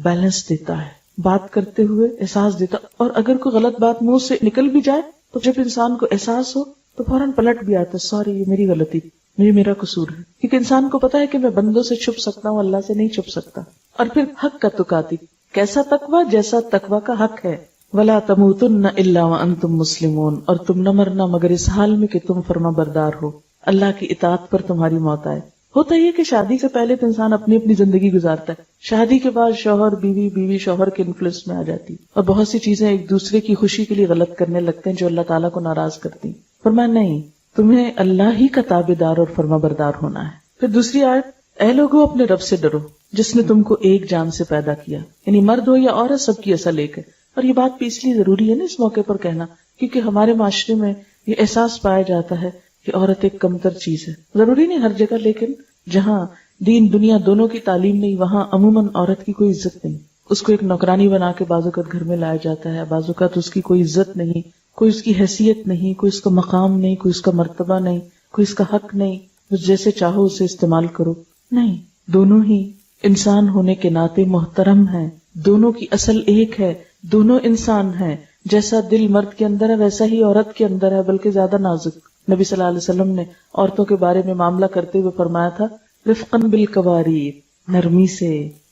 بیلنس دیتا ہے، بات کرتے ہوئے احساس دیتا. اور اگر کوئی غلط بات منہ سے نکل بھی جائے تو جب انسان کو احساس ہو تو فوراً پلٹ بھی آتا، سوری یہ میری غلطی، میرا قصور ہے. کیونکہ انسان کو پتا ہے کہ میں بندوں سے چھپ سکتا ہوں، اللہ سے نہیں چھپ سکتا. اور پھر حق کا تقاتی، کیسا تقویٰ؟ جیسا تقویٰ کا حق ہے. وَلَا تَمُوتُنَّ إِلَّا وَأَنْتُمْ مُسْلِمُونَ، اور تم نہ مرنا مگر اس حال میں کہ تم فرما بردار ہو، اللہ کی اطاعت پر تمہاری موت آئے. ہوتا یہ کہ شادی سے پہلے تو انسان اپنی اپنی زندگی گزارتا ہے، شادی کے بعد شوہر بیوی، بیوی شوہر کے انفلوئنس میں آ جاتی اور بہت سی چیزیں ایک دوسرے کی خوشی کے لیے غلط کرنے لگتے ہیں جو اللہ تعالیٰ کو ناراض کرتی. فرمایا نہیں، تمہیں اللہ ہی کا تابع دار اور فرما بردار ہونا ہے. پھر دوسری آیت، اے لوگو اپنے رب سے ڈرو جس نے تم کو ایک جان سے پیدا کیا، یعنی مرد ہو یا عورت سب کی اصل ایک ہے. اور یہ بات بھی اس لیے ضروری ہے نا اس موقع پر کہنا، کیونکہ ہمارے معاشرے میں یہ احساس پایا جاتا ہے کہ عورت ایک کمتر چیز ہے. ضروری نہیں ہر جگہ، لیکن جہاں دین دنیا دونوں کی تعلیم نہیں وہاں عموماً عورت کی کوئی عزت نہیں. اس کو ایک نوکرانی بنا کے بعض اوقات گھر میں لایا جاتا ہے، بعض اوقات اس کی کوئی عزت نہیں، کوئی اس کی حیثیت نہیں، کوئی اس کا مقام نہیں، کوئی اس کا مرتبہ نہیں، کوئی اس کا حق نہیں، جیسے چاہو اسے استعمال کرو. نہیں، دونوں ہی انسان ہونے کے ناطے محترم ہیں، دونوں کی اصل ایک ہے، دونوں انسان ہیں. جیسا دل مرد کے اندر ہے ویسا ہی عورت کے اندر ہے، بلکہ زیادہ نازک. نبی صلی اللہ علیہ وسلم نے عورتوں کے بارے میں معاملہ کرتے ہوئے فرمایا تھا، رفقاً بالقواریر، نرمی سے،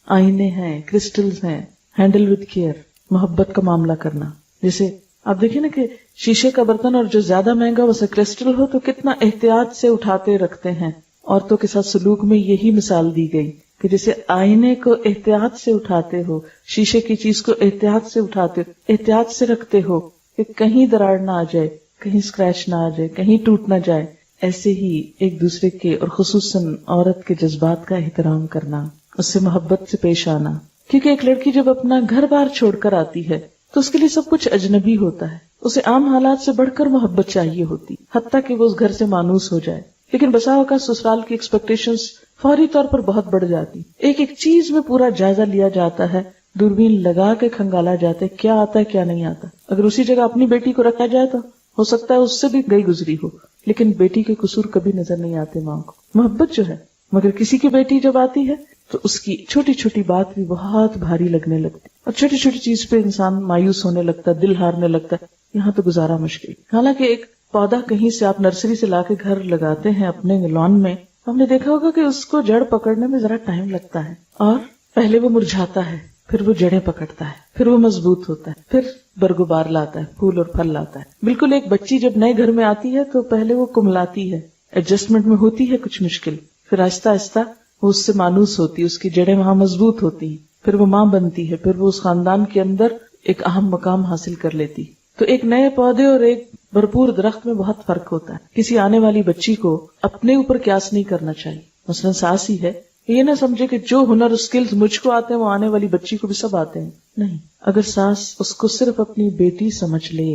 آئینے ہیں، کرسٹلز ہیں، ہینڈل وتھ کیئر، محبت کا معاملہ کرنا. جیسے آپ دیکھیں نا کہ شیشے کا برتن اور جو زیادہ مہنگا ویسے کرسٹل ہو تو کتنا احتیاط سے اٹھاتے رکھتے ہیں. عورتوں کے ساتھ سلوک میں یہی مثال دی گئی کہ جیسے آئینے کو احتیاط سے اٹھاتے ہو، شیشے کی چیز کو احتیاط سے اٹھاتے ہو، احتیاط سے رکھتے ہو کہ کہیں دراڑ نہ آ جائے، کہیں اسکریچ نہ آ جائے، کہیں ٹوٹ نہ جائے. ایسے ہی ایک دوسرے کے اور خصوصاً عورت کے جذبات کا احترام کرنا، اس سے محبت سے پیش آنا. کیونکہ ایک لڑکی جب اپنا گھر بار چھوڑ کر آتی ہے تو اس کے لیے سب کچھ اجنبی ہوتا ہے، اسے عام حالات سے بڑھ کر محبت چاہیے ہوتی، حتیٰ کہ وہ اس گھر سے مانوس ہو جائے. لیکن بسا اوقات سسرال کی ایکسپیکٹیشنز فوری طور پر بہت بڑھ جاتی. ایک ایک چیز میں پورا جائزہ لیا جاتا ہے، دوربین لگا کے کھنگالا جاتا ہے کیا آتا ہے کیا نہیں آتا. اگر اسی جگہ اپنی بیٹی کو رکھا جائے تو ہو سکتا ہے اس سے بھی گئی گزری ہو، لیکن بیٹی کے قصور کبھی نظر نہیں آتے ماں کو. محبت جو ہے، مگر کسی کی بیٹی جب آتی ہے تو اس کی چھوٹی چھوٹی بات بھی بہت بھاری لگنے لگتی اور چھوٹی چھوٹی چیز پہ انسان مایوس ہونے لگتا ہے، دل ہارنے لگتا ہے. یہاں تو گزارا مشکل. حالانکہ ایک پودا کہیں سے آپ نرسری سے لا کے گھر لگاتے ہیں اپنے لان میں، ہم نے دیکھا ہوگا کہ اس کو جڑ پکڑنے میں ذرا ٹائم لگتا ہے، اور پہلے وہ مرجھاتا ہے، پھر وہ جڑیں پکڑتا ہے، پھر وہ مضبوط ہوتا ہے، پھر برگبار لاتا ہے، پھول اور پھل لاتا ہے. بالکل ایک بچی جب نئے گھر میں آتی ہے تو پہلے وہ کملاتی ہے، ایڈجسٹمنٹ میں ہوتی ہے کچھ مشکل، پھر آہستہ آہستہ وہ اس سے مانوس ہوتی ہے، اس کی جڑیں وہاں مضبوط ہوتی ہیں، پھر وہ ماں بنتی ہے، پھر وہ اس خاندان کے اندر ایک اہم مقام حاصل کر لیتی. تو ایک نئے پودے اور ایک بھرپور درخت میں بہت فرق ہوتا ہے. کسی آنے والی بچی کو اپنے اوپر قیاس نہیں کرنا چاہیے. مثلا ساس ہی ہے، یہ نہ سمجھے کہ جو ہنر اور سکلز مجھ کو آتے ہیں وہ آنے والی بچی کو بھی سب آتے ہیں. نہیں، اگر ساس اس کو صرف اپنی بیٹی سمجھ لے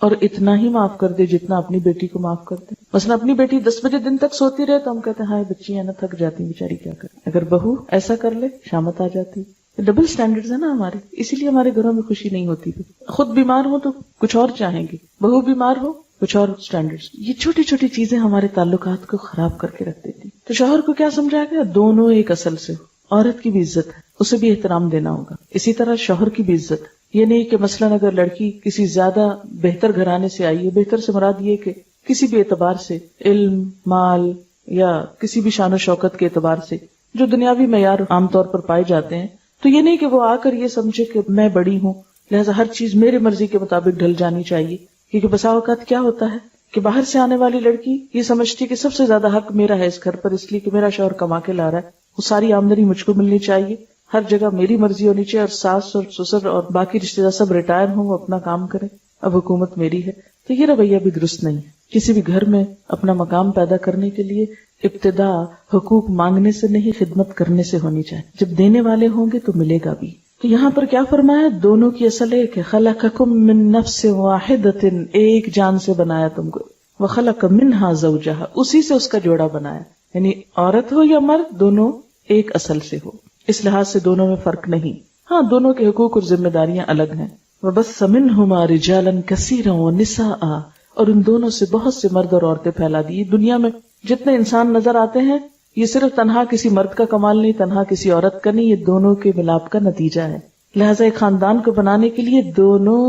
اور اتنا ہی معاف کر دے جتنا اپنی بیٹی کو معاف کر دے. مثلا اپنی بیٹی 10 بجے دن تک سوتی رہے تو ہم کہتے ہیں ہائے بچی ہے نا، تھک جاتی بیچاری، کیا کرے. اگر بہو ایسا کر لے شامت آ جاتی. ڈبل سٹینڈرڈز ہے نا ہمارے، اسی لیے ہمارے گھروں میں خوشی نہیں ہوتی. خود بیمار ہو تو کچھ اور چاہیں گے، بہو بیمار ہو کچھ اور سٹینڈرڈز. یہ چھوٹی چھوٹی چیزیں ہمارے تعلقات کو خراب کر کے رکھ دیتی. تو شوہر کو کیا سمجھایا گیا؟ دونوں ایک اصل سے ہو. عورت کی بھی عزت ہے، اسے بھی احترام دینا ہوگا. اسی طرح شوہر کی بھی عزت ہے. یہ نہیں کہ مثلاً اگر لڑکی کسی زیادہ بہتر گھرانے سے آئی ہے، بہتر سے مراد یہ کہ کسی بھی اعتبار سے، علم، مال یا کسی بھی شان و شوکت کے اعتبار سے جو دنیاوی معیار عام طور پر پائے جاتے ہیں، تو یہ نہیں کہ وہ آ کر یہ سمجھے کہ میں بڑی ہوں لہذا ہر چیز میرے مرضی کے مطابق ڈھل جانی چاہیے. کیونکہ بسا اوقات کیا ہوتا ہے کہ باہر سے آنے والی لڑکی یہ سمجھتی ہے کہ سب سے زیادہ حق میرا ہے اس گھر پر، اس لیے کہ میرا شوہر کما کے لا رہا ہے، وہ ساری آمدنی مجھ کو ملنی چاہیے. ہر جگہ میری مرضی ہونی چاہیے، اور ساس اور سسر اور باقی رشتے دار سب ریٹائر ہوں، وہ اپنا کام کریں، اب حکومت میری ہے. تو یہ رویہ بھی درست نہیں ہے. کسی بھی گھر میں اپنا مقام پیدا کرنے کے لیے ابتدا حقوق مانگنے سے نہیں، خدمت کرنے سے ہونی چاہیے. جب دینے والے ہوں گے تو ملے گا بھی. تو یہاں پر کیا فرمایا؟ دونوں کی اصل ایک ہے. خلقکم من نفس واحدۃ، ایک جان سے بنایا تم کو. وخلق منہا زوجہا، اسی سے اس کا جوڑا بنایا. یعنی عورت ہو یا مرد، دونوں ایک اصل سے ہو. اس لحاظ سے دونوں میں فرق نہیں. ہاں، دونوں کے حقوق اور ذمہ داریاں الگ ہیں. وَبَثَّ مِنْهُمَا رِجَالًا كَثِيرًا وَنِسَاءً، اور ان دونوں سے بہت سے مرد اور عورتیں پھیلا دی. دنیا میں جتنے انسان نظر آتے ہیں، یہ صرف تنہا کسی مرد کا کمال نہیں، تنہا کسی عورت کا نہیں، یہ دونوں کے ملاپ کا نتیجہ ہے. لہٰذا ایک خاندان کو بنانے کے لیے دونوں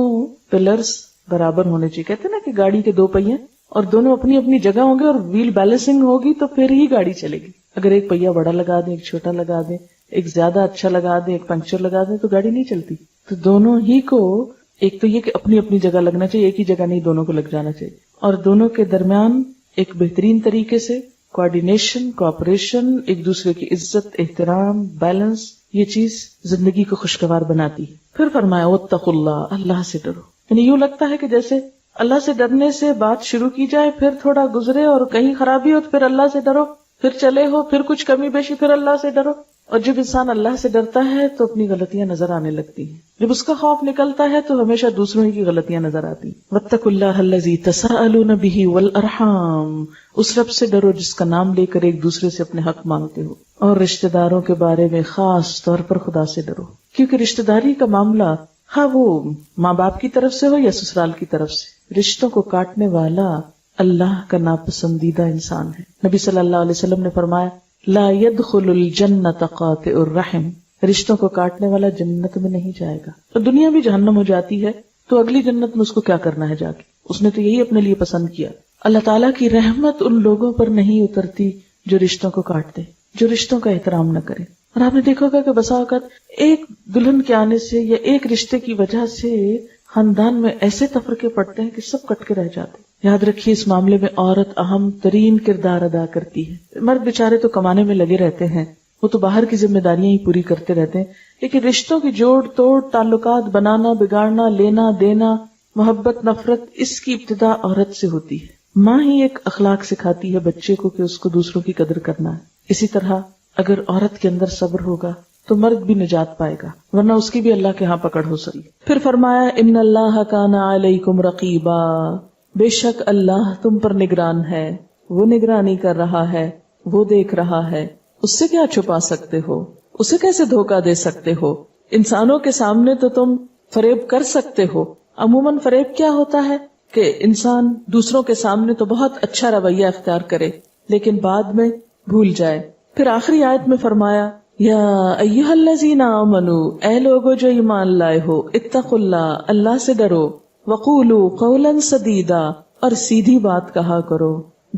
پلرز برابر ہونے چاہیے. کہتے ہیں نا کہ گاڑی کے دو پہیے، اور دونوں اپنی اپنی جگہ ہوں گے اور ویل بیلنسنگ ہوگی تو پھر ہی گاڑی چلے گی. اگر ایک پہیا بڑا لگا دیں، ایک چھوٹا لگا دیں، ایک زیادہ اچھا لگا دیں، ایک پنکچر لگا دیں، تو گاڑی نہیں چلتی. تو دونوں ہی کو، ایک تو یہ کہ اپنی اپنی جگہ لگنا چاہیے، ایک ہی جگہ نہیں، دونوں کو لگ جانا چاہیے. اور دونوں کے درمیان ایک بہترین طریقے سے کوآرڈینیشن، کوآپریشن، ایک دوسرے کی عزت، احترام، بیلنس، یہ چیز زندگی کو خوشگوار بناتی ہے. پھر فرمایا واتقوا اللہ، اللہ سے ڈرو. یعنی یوں لگتا ہے کہ جیسے اللہ سے ڈرنے سے بات شروع کی جائے، پھر تھوڑا گزرے اور کہیں خرابی ہو تو پھر اللہ سے ڈرو، پھر چلے ہو، پھر کچھ کمی بیشی، پھر اللہ سے ڈرو. اور جب انسان اللہ سے ڈرتا ہے تو اپنی غلطیاں نظر آنے لگتی ہیں. جب اس کا خوف نکلتا ہے تو ہمیشہ دوسروں کی غلطیاں نظر آتی ہیں. واتقوا اللہ الذی تساءلون بہ والارحام، اس رب سے ڈرو جس کا نام لے کر ایک دوسرے سے اپنے حق مانگتے ہو. اور رشتہ داروں کے بارے میں خاص طور پر خدا سے ڈرو، کیونکہ رشتہ داری کا معاملہ، ہاں وہ ماں باپ کی طرف سے ہو یا سسرال کی طرف سے، رشتوں کو کاٹنے والا اللہ کا ناپسندیدہ انسان ہے. نبی صلی اللہ علیہ وسلم نے فرمایا لا يدخل الجنت قاطع الرحم، رشتوں کو کاٹنے والا جنت میں نہیں جائے گا. تو دنیا بھی جہنم ہو جاتی ہے تو اگلی جنت میں اس کو کیا کرنا ہے جا کے؟ اس نے تو یہی اپنے لیے پسند کیا. اللہ تعالیٰ کی رحمت ان لوگوں پر نہیں اترتی جو رشتوں کو کاٹتے، جو رشتوں کا احترام نہ کرے. اور آپ نے دیکھا ہوگا کہ بسا اوقات ایک دلہن کے آنے سے یا ایک رشتے کی وجہ سے خاندان میں ایسے تفرقے پڑتے ہیں کہ سب کٹ کے رہ جاتے. یاد رکھیے اس معاملے میں عورت اہم ترین کردار ادا کرتی ہے. مرد بیچارے تو کمانے میں لگے رہتے ہیں، وہ تو باہر کی ذمہ داریاں ہی پوری کرتے رہتے ہیں، لیکن رشتوں کی جوڑ توڑ، تعلقات بنانا، بگاڑنا، لینا دینا، محبت نفرت، اس کی ابتدا عورت سے ہوتی ہے. ماں ہی ایک اخلاق سکھاتی ہے بچے کو کہ اس کو دوسروں کی قدر کرنا ہے. اسی طرح اگر عورت کے اندر صبر ہوگا تو مرد بھی نجات پائے گا، ورنہ اس کی بھی اللہ کے ہاں پکڑ ہو سکتی. پھر فرمایا ان اللہ کان علیکم رقیبا، بے شک اللہ تم پر نگران ہے، وہ نگرانی کر رہا ہے، وہ دیکھ رہا ہے. اس سے کیا چھپا سکتے ہو، اسے کیسے دھوکہ دے سکتے ہو؟ انسانوں کے سامنے تو تم فریب کر سکتے ہو. عموماً فریب کیا ہوتا ہے کہ انسان دوسروں کے سامنے تو بہت اچھا رویہ اختیار کرے لیکن بعد میں بھول جائے. پھر آخری آیت میں فرمایا یا ایھا الذین آمنوا، اے لوگو جو ایمان لائے ہو، اتقوا اللہ، اللہ سے ڈرو، وقولوا قولا سدیدا، اور سیدھی بات کہا کرو،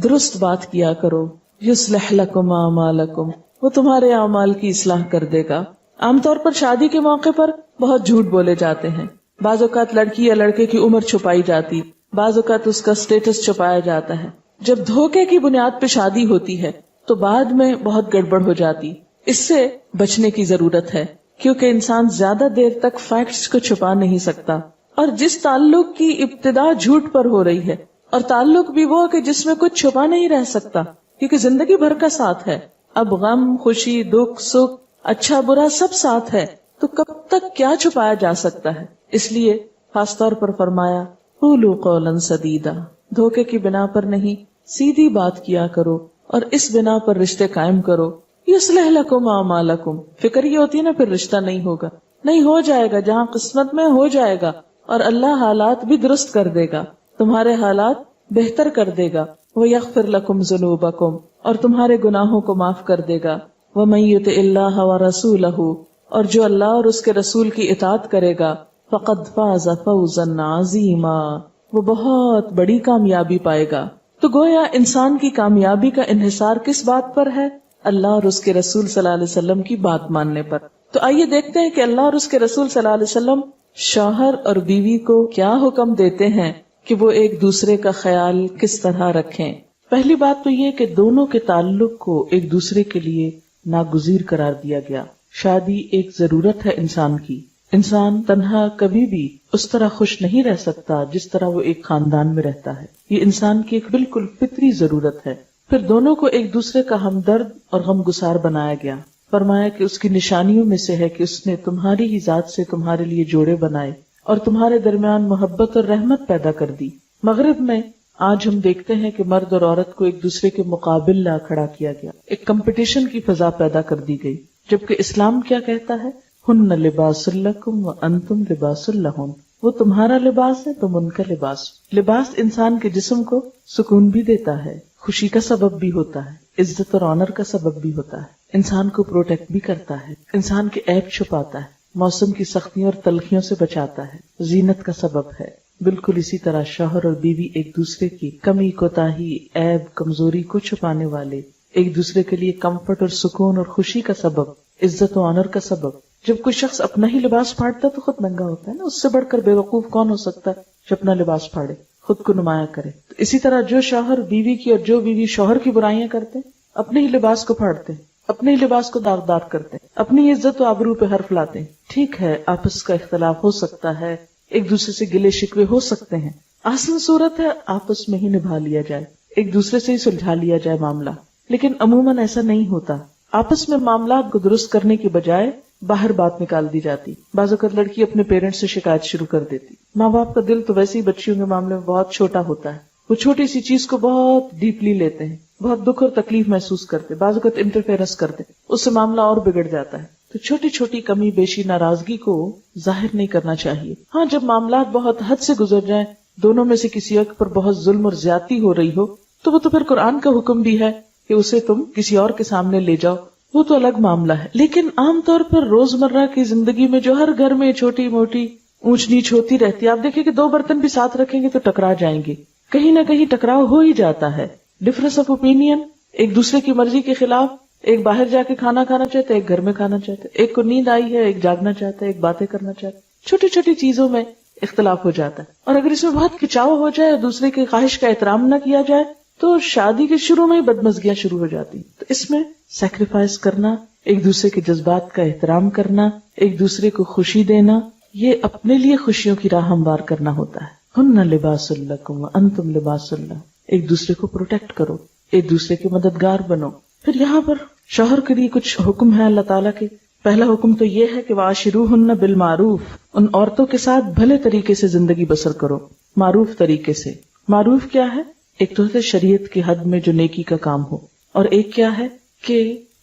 درست بات کیا کرو. یصلح لکم اعمالکم، وہ تمہارے اعمال کی اصلاح کر دے گا. عام طور پر شادی کے موقع پر بہت جھوٹ بولے جاتے ہیں. بعض اوقات لڑکی یا لڑکے کی عمر چھپائی جاتی، بعض اوقات اس کا سٹیٹس چھپایا جاتا ہے. جب دھوکے کی بنیاد پہ شادی ہوتی ہے تو بعد میں بہت گڑبڑ ہو جاتی. اس سے بچنے کی ضرورت ہے کیونکہ انسان زیادہ دیر تک فیکٹس کو چھپا نہیں سکتا. اور جس تعلق کی ابتدا جھوٹ پر ہو رہی ہے، اور تعلق بھی وہ کہ جس میں کچھ چھپا نہیں رہ سکتا کیونکہ زندگی بھر کا ساتھ ہے، اب غم خوشی دکھ سکھ اچھا برا سب ساتھ ہے، تو کب تک کیا چھپایا جا سکتا ہے. اس لیے خاص طور پر فرمایا قولوا قولا سدیدا، دھوکے کی بنا پر نہیں، سیدھی بات کیا کرو اور اس بنا پر رشتے قائم کرو. یصلح لکم اعمالکم، فکر یہ ہوتی ہے نا پھر رشتہ نہیں ہوگا، نہیں ہو جائے گا، جہاں قسمت میں ہو جائے گا، اور اللہ حالات بھی درست کر دے گا، تمہارے حالات بہتر کر دے گا. وَيَغْفِرْ لَكُمْ ذُنُوبَكُمْ، اور تمہارے گناہوں کو معاف کر دے گا. وَمَن يُطِعِ اللَّهَ وَرَسُولَهُ، اور جو اللہ اور اس کے رسول کی اطاعت کرے گا، فَقَدْ فَازَ فَوْزًا عَظِيمًا، وہ بہت بڑی کامیابی پائے گا. تو گویا انسان کی کامیابی کا انحصار کس بات پر ہے؟ اللہ اور اس کے رسول صلی اللہ علیہ وسلم کی بات ماننے پر. تو آئیے دیکھتے ہیں کہ اللہ اور اس کے رسول صلی اللہ علیہ وسلم شوہر اور بیوی کو کیا حکم دیتے ہیں کہ وہ ایک دوسرے کا خیال کس طرح رکھیں. پہلی بات تو یہ کہ دونوں کے تعلق کو ایک دوسرے کے لیے ناگزیر قرار دیا گیا. شادی ایک ضرورت ہے انسان کی. انسان تنہا کبھی بھی اس طرح خوش نہیں رہ سکتا جس طرح وہ ایک خاندان میں رہتا ہے. یہ انسان کی ایک بالکل فطری ضرورت ہے. پھر دونوں کو ایک دوسرے کا ہمدرد اور غم گسار بنایا گیا. فرمایا کہ اس کی نشانیوں میں سے ہے کہ اس نے تمہاری ہی ذات سے تمہارے لیے جوڑے بنائے اور تمہارے درمیان محبت اور رحمت پیدا کر دی. مغرب میں آج ہم دیکھتے ہیں کہ مرد اور عورت کو ایک دوسرے کے مقابل لا کھڑا کیا گیا, ایک کمپٹیشن کی فضا پیدا کر دی گئی, جبکہ اسلام کیا کہتا ہے؟ ہن لباس لکم وانتم لباس لہن. وہ تمہارا لباس ہے, تم ان کا لباس. لباس انسان کے جسم کو سکون بھی دیتا ہے, خوشی کا سبب بھی ہوتا ہے, عزت اور آنر کا سبب بھی ہوتا ہے, انسان کو پروٹیکٹ بھی کرتا ہے, انسان کے عیب چھپاتا ہے, موسم کی سختیوں اور تلخیوں سے بچاتا ہے, زینت کا سبب ہے. بالکل اسی طرح شوہر اور بیوی ایک دوسرے کی کمی, کوتاہی, عیب, کمزوری کو چھپانے والے, ایک دوسرے کے لیے کمفرٹ اور سکون اور خوشی کا سبب, عزت و آنر کا سبب. جب کوئی شخص اپنا ہی لباس پھاڑتا ہے تو خود ننگا ہوتا ہے نا, اس سے بڑھ کر بے وقوف کون ہو سکتا ہے جو اپنا لباس پھاڑے, خود کو نمایاں کرے. تو اسی طرح جو شوہر بیوی کی اور جو بیوی شوہر کی برائیاں کرتے ہیں, اپنے ہی لباس کو پھاڑتے ہیں, اپنے ہی لباس کو داغدار کرتے ہیں, اپنی عزت و آبرو پہ حرف لاتے ہیں. ٹھیک ہے, آپس کا اختلاف ہو سکتا ہے, ایک دوسرے سے گلے شکوے ہو سکتے ہیں, آسان صورت ہے آپس میں ہی نبھا لیا جائے, ایک دوسرے سے ہی سلجھا لیا جائے معاملہ. لیکن عموماً ایسا نہیں ہوتا. آپس میں معاملات کو درست کرنے کی بجائے باہر بات نکال دی جاتی. بعض اوقات لڑکی اپنے پیرنٹس سے شکایت شروع کر دیتی. ماں باپ کا دل تو ویسے ہی بچیوں کے معاملے میں بہت چھوٹا ہوتا ہے, وہ چھوٹی سی چیز کو بہت ڈیپلی لیتے ہیں, بہت دکھ اور تکلیف محسوس کرتے, بعض اوقات انٹرفیئرنس کرتے, اس سے معاملہ اور بگڑ جاتا ہے. تو چھوٹی چھوٹی کمی بیشی ناراضگی کو ظاہر نہیں کرنا چاہیے. ہاں, جب معاملات بہت حد سے گزر جائیں, دونوں میں سے کسی ایک پر بہت ظلم اور زیادتی ہو رہی ہو, تو وہ تو پھر قرآن کا حکم بھی ہے کہ اسے تم کسی اور کے سامنے لے جاؤ, وہ تو الگ معاملہ ہے. لیکن عام طور پر روزمرہ کی زندگی میں جو ہر گھر میں چھوٹی موٹی اونچ نیچ ہوتی رہتی ہے, آپ دیکھیں کہ 2 برتن بھی ساتھ رکھیں گے تو ٹکرا جائیں گے, کہیں نہ کہیں ٹکراؤ ہو ہی جاتا ہے. ڈفرنس آف اوپینین, ایک دوسرے کی مرضی کے خلاف, ایک باہر جا کے کھانا کھانا چاہتا ہے, ایک گھر میں کھانا چاہتا ہے, ایک کو نیند آئی ہے, ایک جاگنا چاہتا ہے, ایک باتیں کرنا چاہتا ہے. چھوٹی چھوٹی چیزوں میں اختلاف ہو جاتا ہے. اور اگر اس میں بہت کھچاؤ ہو جائے اور دوسرے کی خواہش کا احترام نہ کیا جائے تو شادی کے شروع میں ہی بدمزگیاں شروع ہو جاتی. تو اس میں سیکریفائس کرنا, ایک دوسرے کے جذبات کا احترام کرنا, ایک دوسرے کو خوشی دینا, یہ اپنے لیے خوشیوں کی راہ ہموار کرنا ہوتا ہے. ہن لباس لکم وانتم لباس لہن. ایک دوسرے کو پروٹیکٹ کرو, ایک دوسرے کے مددگار بنو. پھر یہاں پر شوہر کے لیے کچھ حکم ہے اللہ تعالیٰ کے. پہلا حکم تو یہ ہے کہ وعاشروہن بالمعروف, ان عورتوں کے ساتھ بھلے طریقے سے زندگی بسر کرو, معروف طریقے سے. معروف کیا ہے؟ ایک تو ہے شریعت کی حد میں جو نیکی کا کام ہو, اور ایک کیا ہے کہ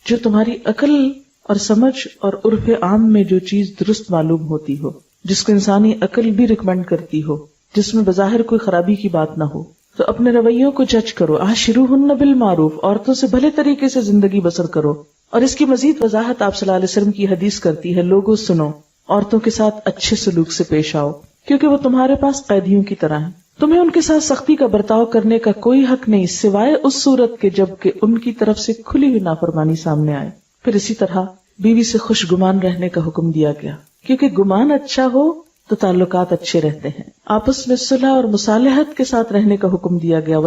جو تمہاری عقل اور سمجھ اور عرف عام میں جو چیز درست معلوم ہوتی ہو, جس کو انسانی عقل بھی ریکمینڈ کرتی ہو, جس میں بظاہر کوئی خرابی کی بات نہ ہو. تو اپنے رویوں کو جج کرو. عاشروہن بالمعروف, عورتوں سے بھلے طریقے سے زندگی بسر کرو. اور اس کی مزید وضاحت آپ صلی اللہ علیہ وسلم کی حدیث کرتی ہے, لوگوں سنو, عورتوں کے ساتھ اچھے سلوک سے پیش آؤ, کیونکہ وہ تمہارے پاس قیدیوں کی طرح ہیں. تمہیں ان کے ساتھ سختی کا برتاؤ کرنے کا کوئی حق نہیں سوائے اس صورت کے جب کہ ان کی طرف سے کھلی ہوئی نافرمانی سامنے آئے. پھر اسی طرح بیوی سے خوش گمان رہنے کا حکم دیا گیا, کیونکہ گمان اچھا ہو تو تعلقات اچھے رہتے ہیں. آپس میں صلح اور مصالحت کے ساتھ رہنے کا حکم دیا گیا.